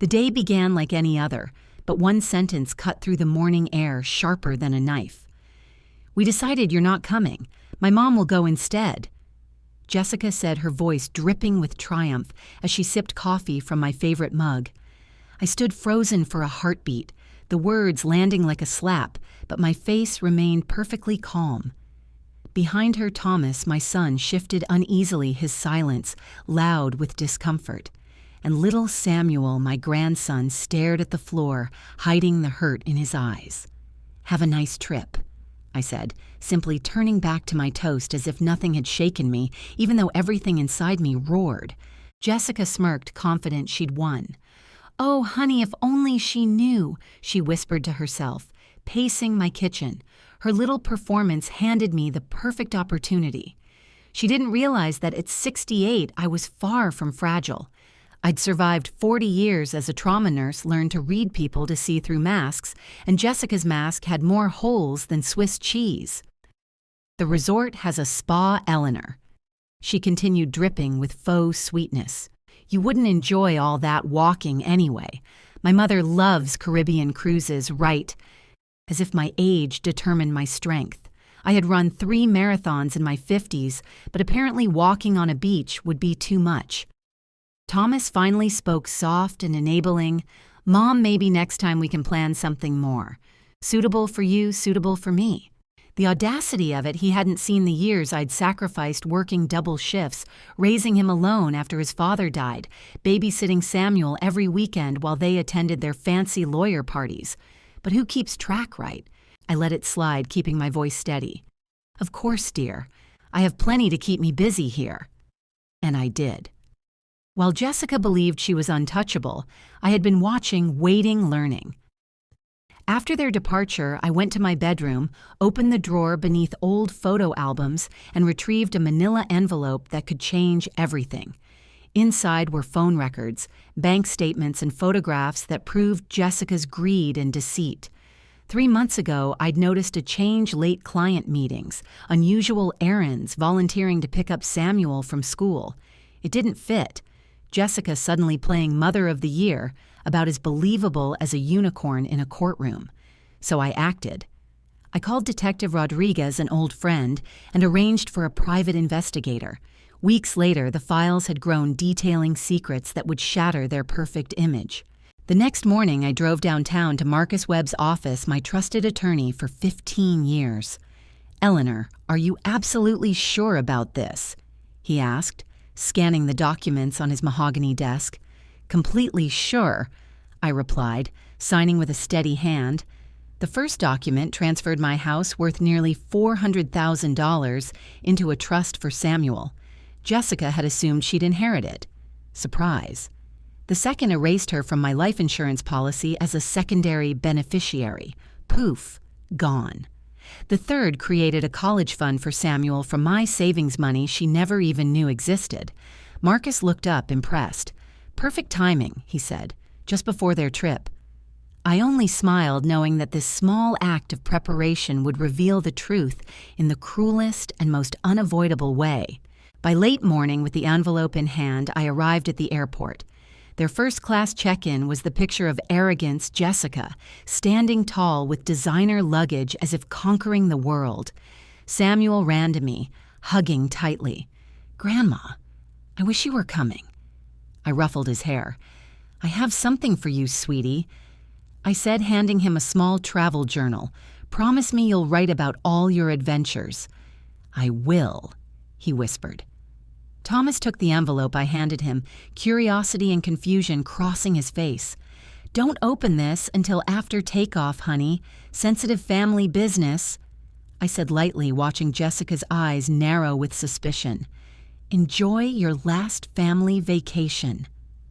The day began like any other, but one sentence cut through the morning air sharper than a knife. "We decided you're not coming. My mom will go instead." Jessica said, her voice dripping with triumph as she sipped coffee from my favorite mug. I stood frozen for a heartbeat, the words landing like a slap, but my face remained perfectly calm. Behind her, Thomas, my son, shifted uneasily, his silence loud with discomfort. And little Samuel, my grandson, stared at the floor, hiding the hurt in his eyes. "Have a nice trip," I said, simply turning back to my toast as if nothing had shaken me, even though everything inside me roared. Jessica smirked, confident she'd won. "Oh, honey, if only she knew," she whispered to herself, pacing my kitchen. Her little performance handed me the perfect opportunity. She didn't realize that at 68 I was far from fragile. I'd survived 40 years as a trauma nurse, learned to read people to see through masks, and Jessica's mask had more holes than Swiss cheese. "The resort has a spa, Eleanor," she continued, dripping with faux sweetness. "You wouldn't enjoy all that walking anyway. My mother loves Caribbean cruises, right?" As if my age determined my strength. I had run 3 marathons in my 50s, but apparently walking on a beach would be too much. Thomas finally spoke soft and enabling. "Mom, maybe next time we can plan something more. Suitable for you, suitable for me." The audacity of it, he hadn't seen the years I'd sacrificed working double shifts, raising him alone after his father died, babysitting Samuel every weekend while they attended their fancy lawyer parties. But who keeps track, right? I let it slide, keeping my voice steady. "Of course, dear. I have plenty to keep me busy here." And I did. While Jessica believed she was untouchable, I had been watching, waiting, learning. After their departure, I went to my bedroom, opened the drawer beneath old photo albums, and retrieved a manila envelope that could change everything. Inside were phone records, bank statements, and photographs that proved Jessica's greed and deceit. 3 months ago, I'd noticed a change: late client meetings, unusual errands, volunteering to pick up Samuel from school. It didn't fit. Jessica suddenly playing Mother of the Year, about as believable as a unicorn in a courtroom. So I acted. I called Detective Rodriguez, an old friend, and arranged for a private investigator. Weeks later, the files had grown, detailing secrets that would shatter their perfect image. The next morning, I drove downtown to Marcus Webb's office, my trusted attorney for 15 years. "Eleanor, are you absolutely sure about this?" he asked, scanning the documents on his mahogany desk. "Completely sure," I replied, signing with a steady hand. The first document transferred my house worth nearly $400,000 into a trust for Samuel. Jessica had assumed she'd inherit it. Surprise. The second erased her from my life insurance policy as a secondary beneficiary. Poof, gone. The third created a college fund for Samuel from my savings money she never even knew existed. Marcus looked up, impressed. "Perfect timing," he said, just before their trip. I only smiled, knowing that this small act of preparation would reveal the truth in the cruelest and most unavoidable way. By late morning, with the envelope in hand, I arrived at the airport. Their first-class check-in was the picture of arrogance Jessica, standing tall with designer luggage as if conquering the world. Samuel ran to me, hugging tightly. "Grandma, I wish you were coming." I ruffled his hair. "I have something for you, sweetie," I said, handing him a small travel journal. "Promise me you'll write about all your adventures." "I will," he whispered. Thomas took the envelope I handed him, curiosity and confusion crossing his face. "Don't open this until after takeoff, honey. Sensitive family business," I said lightly, watching Jessica's eyes narrow with suspicion. "Enjoy your last family vacation,"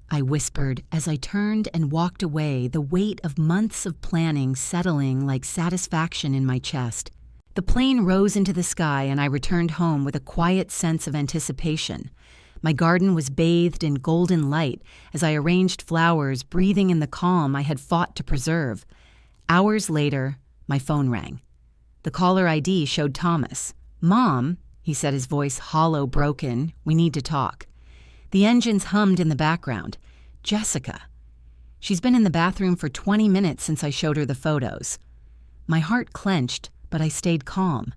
I whispered as I turned and walked away, the weight of months of planning settling like satisfaction in my chest. The plane rose into the sky, and I returned home with a quiet sense of anticipation. My garden was bathed in golden light as I arranged flowers, breathing in the calm I had fought to preserve. Hours later, my phone rang. The caller ID showed Thomas. "Mom," he said, his voice hollow, broken, "we need to talk." The engines hummed in the background. Jessica. She's been in the bathroom for 20 minutes since I showed her the photos. My heart clenched, but I stayed calm.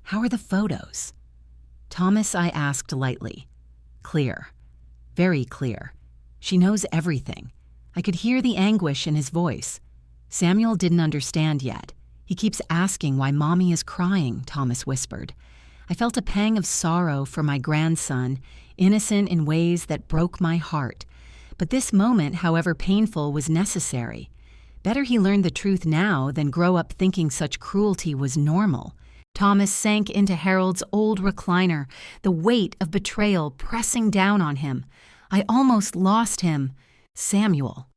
How are the photos? Thomas, I asked lightly. Clear. Very clear. She knows everything. I could hear the anguish in his voice. Samuel didn't understand yet. He keeps asking why Mommy is crying, Thomas whispered. I felt a pang of sorrow for my grandson, innocent in ways that broke my heart. But this moment, however painful, was necessary. Better he learned the truth now than grow up thinking such cruelty was normal. Thomas sank into Harold's old recliner, the weight of betrayal pressing down on him. I almost lost him. Samuel.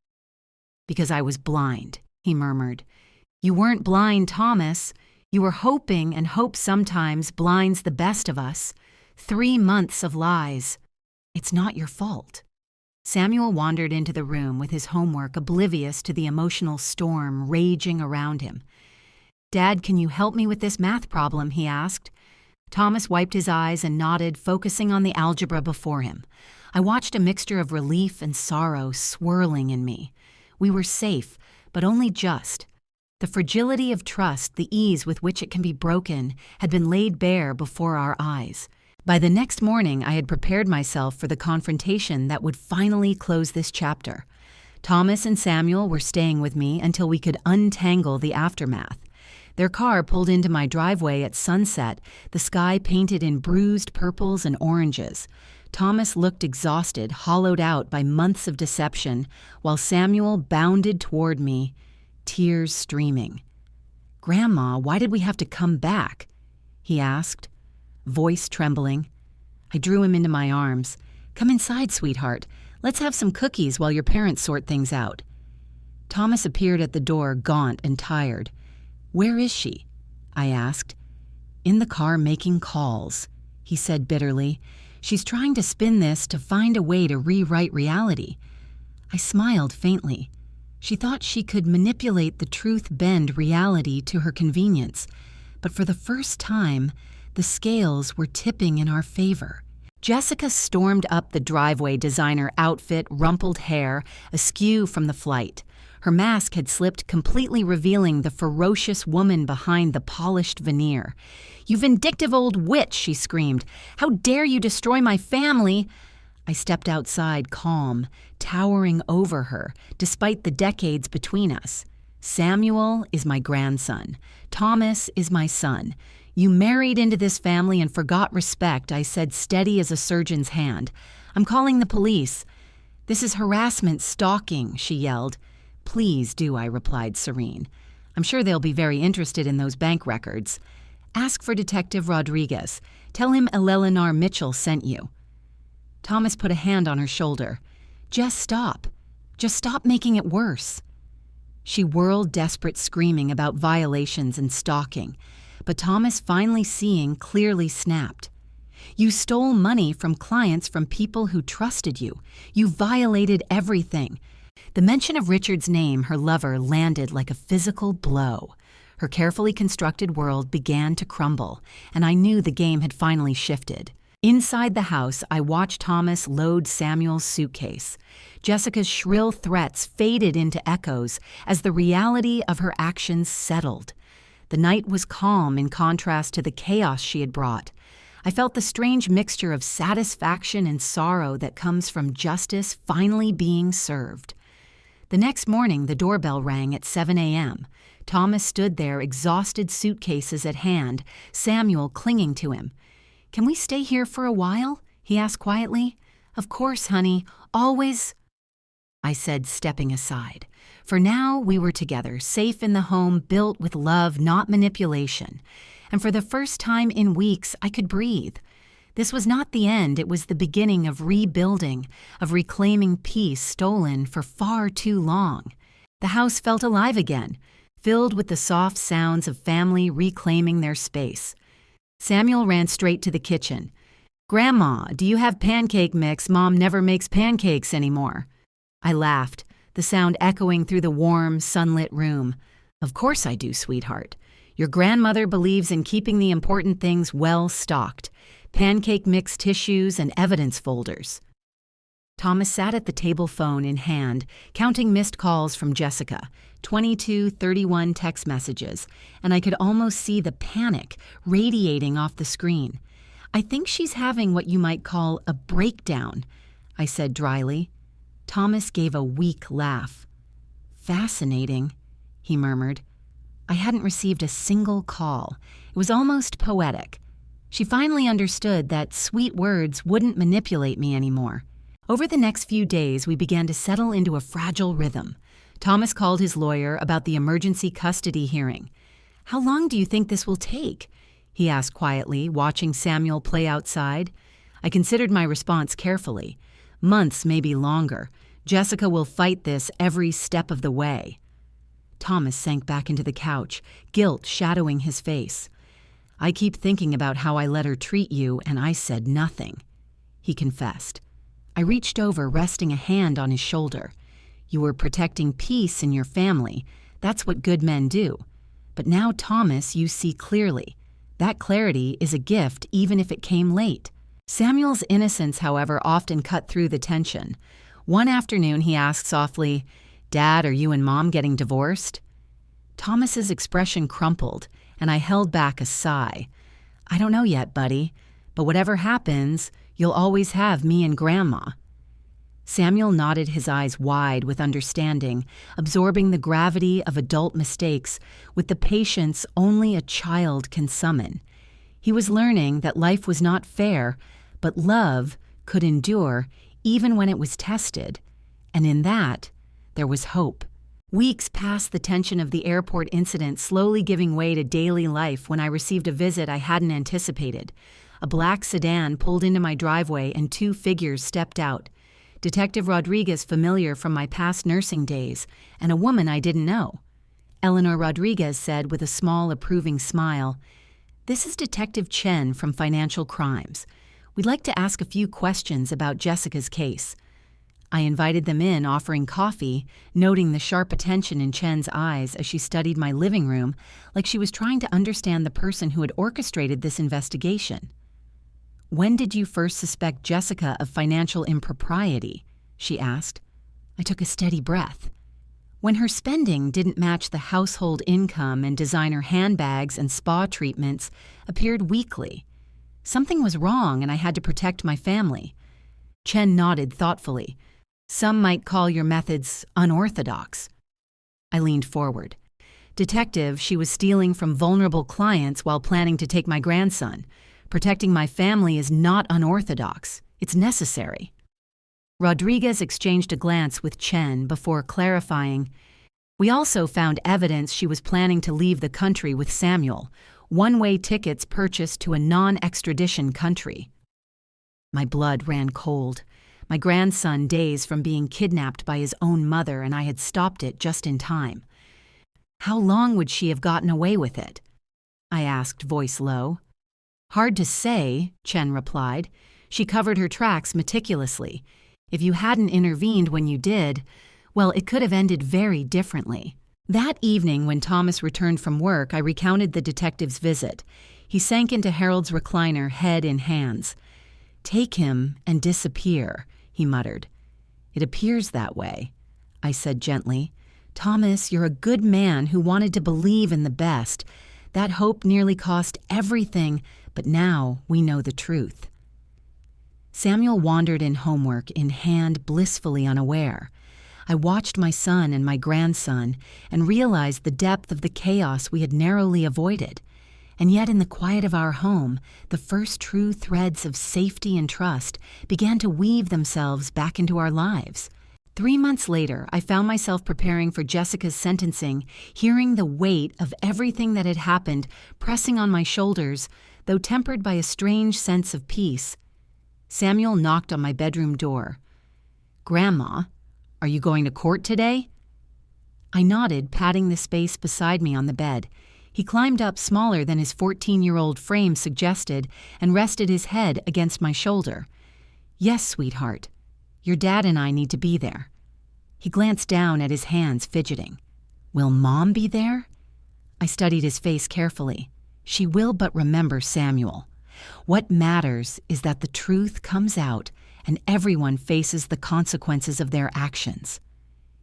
Because I was blind, he murmured. You weren't blind, Thomas. You were hoping, and hope sometimes blinds the best of us. 3 months of lies. It's not your fault. Samuel wandered into the room with his homework, oblivious to the emotional storm raging around him. Dad, can you help me with this math problem? He asked. Thomas wiped his eyes and nodded, focusing on the algebra before him. I watched a mixture of relief and sorrow swirling in me. We were safe, but only just. The fragility of trust, the ease with which it can be broken, had been laid bare before our eyes. By the next morning, I had prepared myself for the confrontation that would finally close this chapter. Thomas and Samuel were staying with me until we could untangle the aftermath. Their car pulled into my driveway at sunset, the sky painted in bruised purples and oranges. Thomas looked exhausted, hollowed out by months of deception, while Samuel bounded toward me, tears streaming. "Grandma, why did we have to come back?" he asked, voice trembling. I drew him into my arms. "Come inside, sweetheart. Let's have some cookies while your parents sort things out." Thomas appeared at the door, gaunt and tired. "Where is she?" I asked. "In the car making calls," he said bitterly. "She's trying to spin this to find a way to rewrite reality." I smiled faintly. She thought she could manipulate the truth-bend reality to her convenience. But for the first time, the scales were tipping in our favor. Jessica stormed up the driveway, designer outfit, rumpled hair, askew from the flight. Her mask had slipped, completely revealing the ferocious woman behind the polished veneer. "You vindictive old witch," she screamed. "How dare you destroy my family?" I stepped outside, calm, towering over her, despite the decades between us. "Samuel is my grandson. Thomas is my son. You married into this family and forgot respect," I said, steady as a surgeon's hand. "I'm calling the police." "This is harassment, stalking," she yelled. "Please do," I replied, serene. "I'm sure they'll be very interested in those bank records. Ask for Detective Rodriguez. Tell him Eleanor Mitchell sent you." Thomas put a hand on her shoulder. Just stop making it worse." She whirled, desperate, screaming about violations and stalking. But Thomas, finally seeing, clearly snapped. "You stole money from clients from people who trusted you. You violated everything." The mention of Richard's name, her lover, landed like a physical blow. Her carefully constructed world began to crumble, and I knew the game had finally shifted. Inside the house, I watched Thomas load Samuel's suitcase. Jessica's shrill threats faded into echoes as the reality of her actions settled. The night was calm in contrast to the chaos she had brought. I felt the strange mixture of satisfaction and sorrow that comes from justice finally being served. The next morning, the doorbell rang at 7 a.m. Thomas stood there, exhausted, suitcases at hand, Samuel clinging to him. "Can we stay here for a while?" he asked quietly. "Of course, honey. Always," I said, stepping aside. For now, we were together, safe in the home built with love, not manipulation. And for the first time in weeks, I could breathe. This was not the end, it was the beginning of rebuilding, of reclaiming peace stolen for far too long. The house felt alive again, filled with the soft sounds of family reclaiming their space. Samuel ran straight to the kitchen. "Grandma, do you have pancake mix? Mom never makes pancakes anymore." I laughed, the sound echoing through the warm, sunlit room. "Of course I do, sweetheart. Your grandmother believes in keeping the important things well stocked. Pancake mix tissues and evidence folders." Thomas sat at the table phone in hand, counting missed calls from Jessica, 22, 31 text messages, and I could almost see the panic radiating off the screen. "I think she's having what you might call a breakdown," I said dryly. Thomas gave a weak laugh. "Fascinating," he murmured. I hadn't received a single call. It was almost poetic. She finally understood that sweet words wouldn't manipulate me anymore. Over the next few days, we began to settle into a fragile rhythm. Thomas called his lawyer about the emergency custody hearing. "How long do you think this will take?" he asked quietly, watching Samuel play outside. I considered my response carefully. "Months, maybe longer. Jessica will fight this every step of the way." Thomas sank back into the couch, guilt shadowing his face. "I keep thinking about how I let her treat you, and I said nothing," he confessed. I reached over, resting a hand on his shoulder. "You were protecting peace in your family. That's what good men do. But now, Thomas, you see clearly. That clarity is a gift even if it came late." Samuel's innocence, however, often cut through the tension. One afternoon he asked softly, "Dad, are you and Mom getting divorced?" Thomas's expression crumpled, and I held back a sigh. "I don't know yet, buddy, but whatever happens, you'll always have me and Grandma." Samuel nodded, his eyes wide with understanding, absorbing the gravity of adult mistakes with the patience only a child can summon. He was learning that life was not fair, but love could endure even when it was tested, and in that, there was hope. Weeks passed the tension of the airport incident, slowly giving way to daily life when I received a visit I hadn't anticipated. A black sedan pulled into my driveway and two figures stepped out. Detective Rodriguez, familiar from my past nursing days, and a woman I didn't know. Eleanor Rodriguez said with a small, approving smile, "This is Detective Chen from Financial Crimes. We'd like to ask a few questions about Jessica's case." I invited them in, offering coffee, noting the sharp attention in Chen's eyes as she studied my living room like she was trying to understand the person who had orchestrated this investigation. "When did you first suspect Jessica of financial impropriety?" she asked. I took a steady breath. "When her spending didn't match the household income and designer handbags and spa treatments appeared weekly. Something was wrong and I had to protect my family." Chen nodded thoughtfully. "Some might call your methods unorthodox." I leaned forward. "Detective, she was stealing from vulnerable clients while planning to take my grandson. Protecting my family is not unorthodox. It's necessary." Rodriguez exchanged a glance with Chen before clarifying, "We also found evidence she was planning to leave the country with Samuel, one-way tickets purchased to a non-extradition country." My blood ran cold. My grandson days from being kidnapped by his own mother, and I had stopped it just in time. "How long would she have gotten away with it?" I asked, voice low. "Hard to say," Chen replied. "She covered her tracks meticulously. If you hadn't intervened when you did, well, it could have ended very differently." That evening, when Thomas returned from work, I recounted the detective's visit. He sank into Harold's recliner, head in hands. "Take him and disappear," he muttered. "It appears that way," I said gently. "Thomas, you're a good man who wanted to believe in the best. That hope nearly cost everything, but now we know the truth." Samuel wandered in homework in hand, blissfully unaware. I watched my son and my grandson and realized the depth of the chaos we had narrowly avoided. And yet in the quiet of our home, the first true threads of safety and trust began to weave themselves back into our lives. 3 months later, I found myself preparing for Jessica's sentencing, hearing the weight of everything that had happened pressing on my shoulders, though tempered by a strange sense of peace. Samuel knocked on my bedroom door. "Grandma, are you going to court today?" I nodded, patting the space beside me on the bed. He climbed up smaller than his 14-year-old frame suggested and rested his head against my shoulder. "Yes, sweetheart. Your dad and I need to be there." He glanced down at his hands, fidgeting. "Will Mom be there?" I studied his face carefully. "She will, but remember Samuel. What matters is that the truth comes out and everyone faces the consequences of their actions.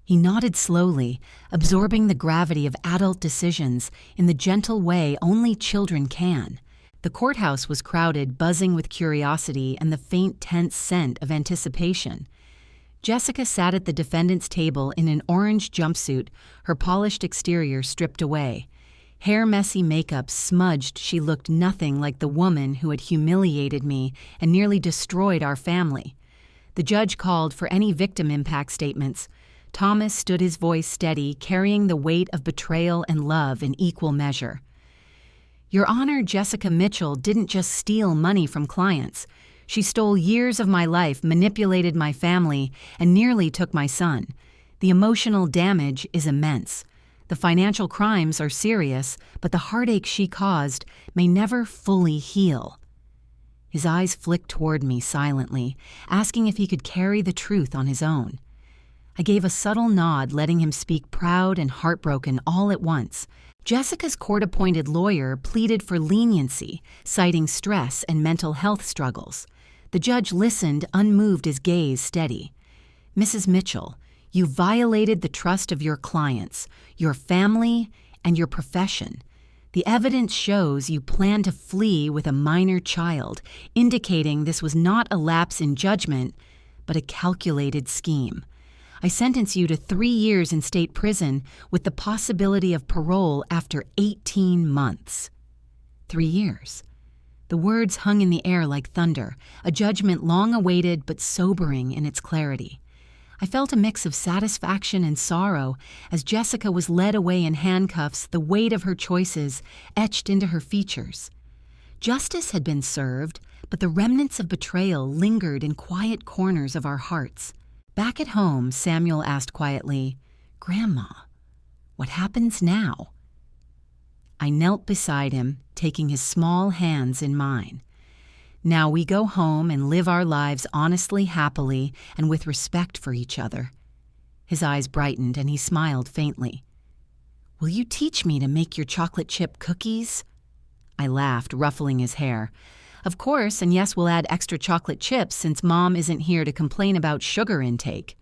He nodded slowly, absorbing the gravity of adult decisions in the gentle way only children can. The courthouse was crowded, buzzing with curiosity and the faint, tense scent of anticipation. Jessica sat at the defendant's table in an orange jumpsuit, her polished exterior stripped away. Hair-messy makeup smudged, she looked nothing like the woman who had humiliated me and nearly destroyed our family. The judge called for any victim impact statements. Thomas stood his voice steady, carrying the weight of betrayal and love in equal measure. Your Honor, Jessica Mitchell didn't just steal money from clients. She stole years of my life, manipulated my family, and nearly took my son. The emotional damage is immense. The financial crimes are serious, but the heartache she caused may never fully heal. His eyes flicked toward me silently, asking if he could carry the truth on his own. I gave a subtle nod, letting him speak, proud and heartbroken all at once. Jessica's court-appointed lawyer pleaded for leniency, citing stress and mental health struggles. The judge listened, unmoved, his gaze steady. Mrs. Mitchell, you violated the trust of your clients, your family, and your profession. The evidence shows you planned to flee with a minor child, indicating this was not a lapse in judgment, but a calculated scheme. I sentence you to 3 years in state prison with the possibility of parole after 18 months. 3 years. The words hung in the air like thunder, a judgment long awaited but sobering in its clarity. I felt a mix of satisfaction and sorrow as Jessica was led away in handcuffs, the weight of her choices etched into her features. Justice had been served, but the remnants of betrayal lingered in quiet corners of our hearts. Back at home, Samuel asked quietly, "Grandma, what happens now?" I knelt beside him, taking his small hands in mine. Now we go home and live our lives honestly, happily, and with respect for each other. His eyes brightened and he smiled faintly. "Will you teach me to make your chocolate chip cookies?" I laughed, ruffling his hair. "Of course, and yes, we'll add extra chocolate chips since Mom isn't here to complain about sugar intake."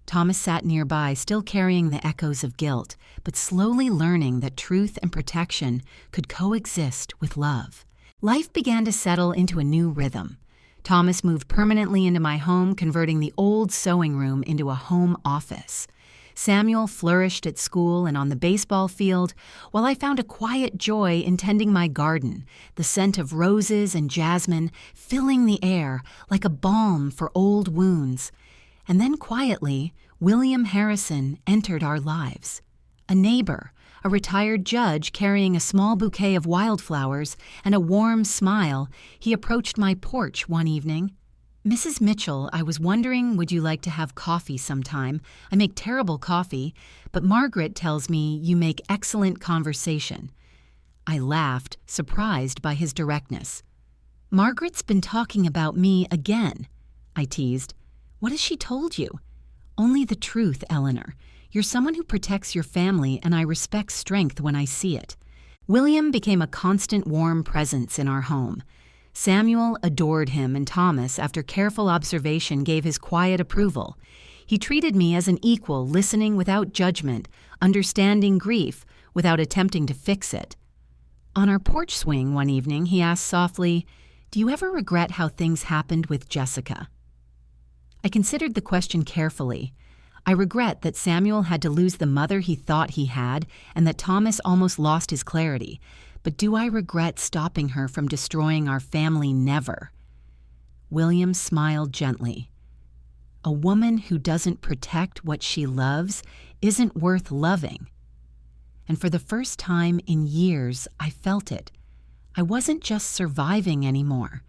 Thomas sat nearby, still carrying the echoes of guilt, but slowly learning that truth and protection could coexist with love. Life began to settle into a new rhythm. Thomas moved permanently into my home, converting the old sewing room into a home office. Samuel flourished at school and on the baseball field, while I found a quiet joy in tending my garden, the scent of roses and jasmine filling the air like a balm for old wounds. And then quietly, William Harrison entered our lives. A neighbor, a retired judge carrying a small bouquet of wildflowers and a warm smile, he approached my porch one evening. "Mrs. Mitchell, I was wondering, would you like to have coffee sometime? I make terrible coffee, but Margaret tells me you make excellent conversation." I laughed, surprised by his directness. "Margaret's been talking about me again," I teased. "What has she told you?" "Only the truth, Eleanor. You're someone who protects your family, and I respect strength when I see it." William became a constant warm presence in our home. Samuel adored him, and Thomas, after careful observation, gave his quiet approval. He treated me as an equal, listening without judgment, understanding grief without attempting to fix it. On our porch swing one evening, he asked softly, "Do you ever regret how things happened with Jessica?" I considered the question carefully. I regret that Samuel had to lose the mother he thought he had, and that Thomas almost lost his clarity. But do I regret stopping her from destroying our family? Never. William smiled gently. A woman who doesn't protect what she loves isn't worth loving. And for the first time in years, I felt it. I wasn't just surviving anymore.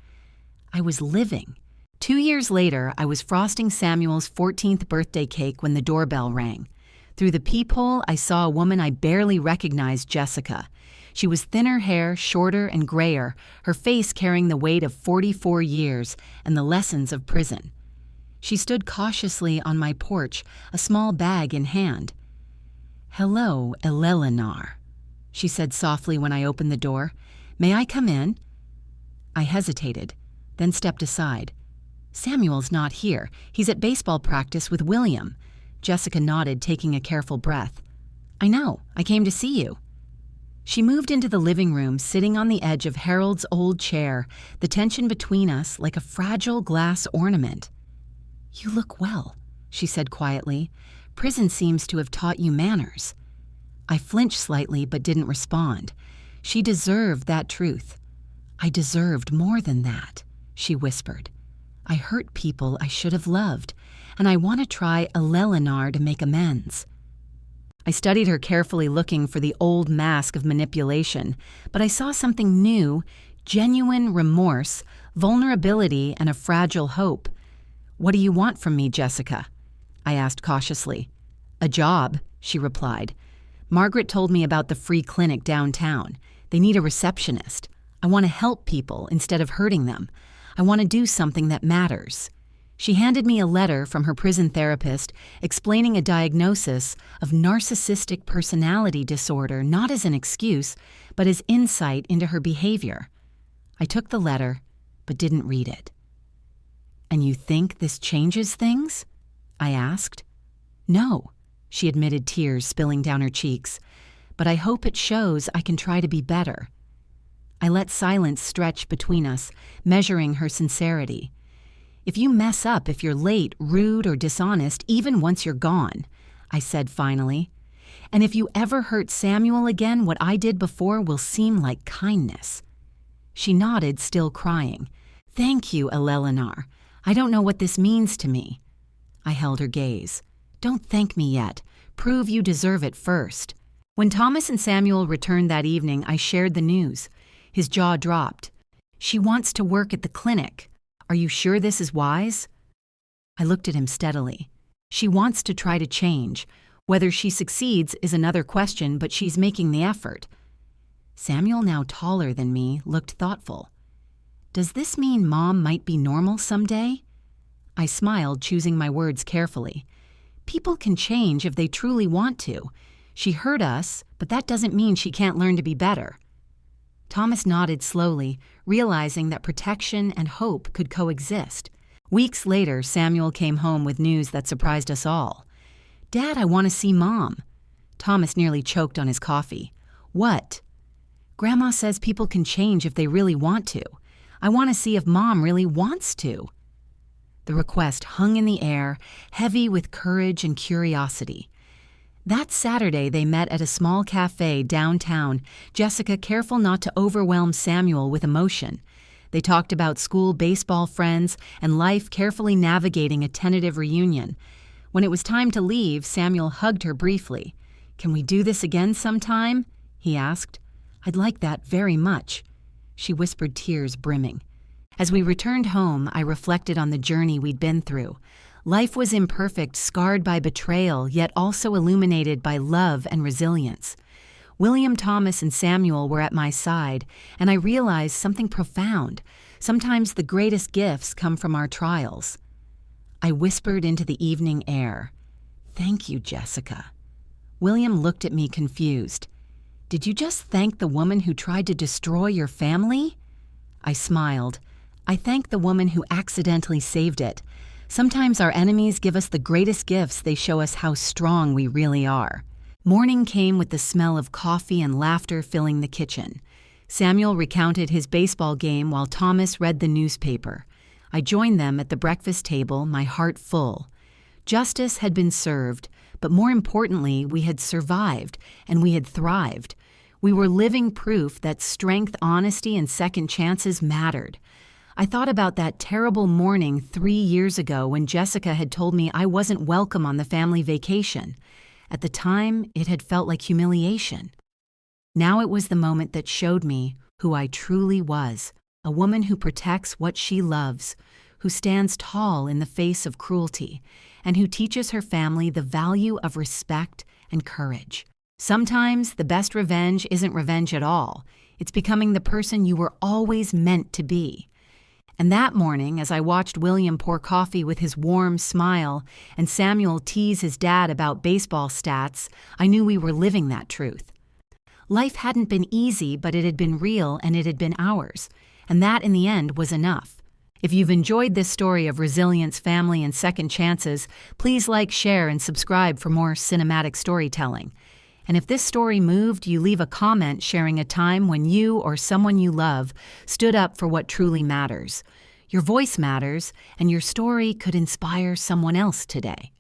I was living. 2 years later, I was frosting Samuel's 14th birthday cake when the doorbell rang. Through the peephole, I saw a woman I barely recognized, Jessica. She was thinner hair, shorter and grayer, her face carrying the weight of 44 years and the lessons of prison. She stood cautiously on my porch, a small bag in hand. "Hello, Eleanor," she said softly when I opened the door. "May I come in?" I hesitated, then stepped aside. Samuel's not here. He's at baseball practice with William. Jessica nodded, taking a careful breath. I know. I came to see you. She moved into the living room, sitting on the edge of Harold's old chair, the tension between us like a fragile glass ornament. You look well, she said quietly. Prison seems to have taught you manners. I flinched slightly but didn't respond. She deserved that truth. I deserved more than that, she whispered. I hurt people I should have loved, and I want to try a Lelinar to make amends. I studied her carefully, looking for the old mask of manipulation, but I saw something new, genuine remorse, vulnerability, and a fragile hope. What do you want from me, Jessica? I asked cautiously. A job, she replied. Margaret told me about the free clinic downtown. They need a receptionist. I want to help people instead of hurting them. I want to do something that matters. She handed me a letter from her prison therapist explaining a diagnosis of narcissistic personality disorder, not as an excuse, but as insight into her behavior. I took the letter, but didn't read it. And you think this changes things? I asked. No, she admitted, tears spilling down her cheeks. But I hope it shows I can try to be better. I let silence stretch between us, measuring her sincerity. If you mess up, if you're late, rude, or dishonest, even once you're gone, I said finally. And if you ever hurt Samuel again, what I did before will seem like kindness. She nodded, still crying. Thank you, Elelinar. I don't know what this means to me. I held her gaze. Don't thank me yet. Prove you deserve it first. When Thomas and Samuel returned that evening, I shared the news. His jaw dropped. She wants to work at the clinic. Are you sure this is wise? I looked at him steadily. She wants to try to change. Whether she succeeds is another question, but she's making the effort. Samuel, now taller than me, looked thoughtful. Does this mean Mom might be normal someday? I smiled, choosing my words carefully. People can change if they truly want to. She hurt us, but that doesn't mean she can't learn to be better. Thomas nodded slowly, realizing that protection and hope could coexist. Weeks later, Samuel came home with news that surprised us all. Dad, I want to see Mom. Thomas nearly choked on his coffee. What? Grandma says people can change if they really want to. I want to see if Mom really wants to. The request hung in the air, heavy with courage and curiosity. That Saturday, they met at a small cafe downtown, Jessica careful not to overwhelm Samuel with emotion. They talked about school baseball friends and life, carefully navigating a tentative reunion. When it was time to leave, Samuel hugged her briefly. Can we do this again sometime? He asked. I'd like that very much. She whispered, tears brimming. As we returned home, I reflected on the journey we'd been through. Life was imperfect, scarred by betrayal, yet also illuminated by love and resilience. William, Thomas, and Samuel were at my side, and I realized something profound. Sometimes the greatest gifts come from our trials. I whispered into the evening air, Thank you, Jessica. William looked at me confused. Did you just thank the woman who tried to destroy your family? I smiled. I thanked the woman who accidentally saved it. Sometimes our enemies give us the greatest gifts. They show us how strong we really are. Morning came with the smell of coffee and laughter filling the kitchen. Samuel recounted his baseball game while Thomas read the newspaper. I joined them at the breakfast table, my heart full. Justice had been served, but more importantly, we had survived and we had thrived. We were living proof that strength, honesty, and second chances mattered. I thought about that terrible morning 3 years ago when Jessica had told me I wasn't welcome on the family vacation. At the time, it had felt like humiliation. Now it was the moment that showed me who I truly was, a woman who protects what she loves, who stands tall in the face of cruelty, and who teaches her family the value of respect and courage. Sometimes the best revenge isn't revenge at all. It's becoming the person you were always meant to be. And that morning, as I watched William pour coffee with his warm smile and Samuel tease his dad about baseball stats, I knew we were living that truth. Life hadn't been easy, but it had been real and it had been ours. And that, in the end, was enough. If you've enjoyed this story of resilience, family, and second chances, please like, share, and subscribe for more cinematic storytelling. And if this story moved you, leave a comment sharing a time when you or someone you love stood up for what truly matters. Your voice matters, and your story could inspire someone else today.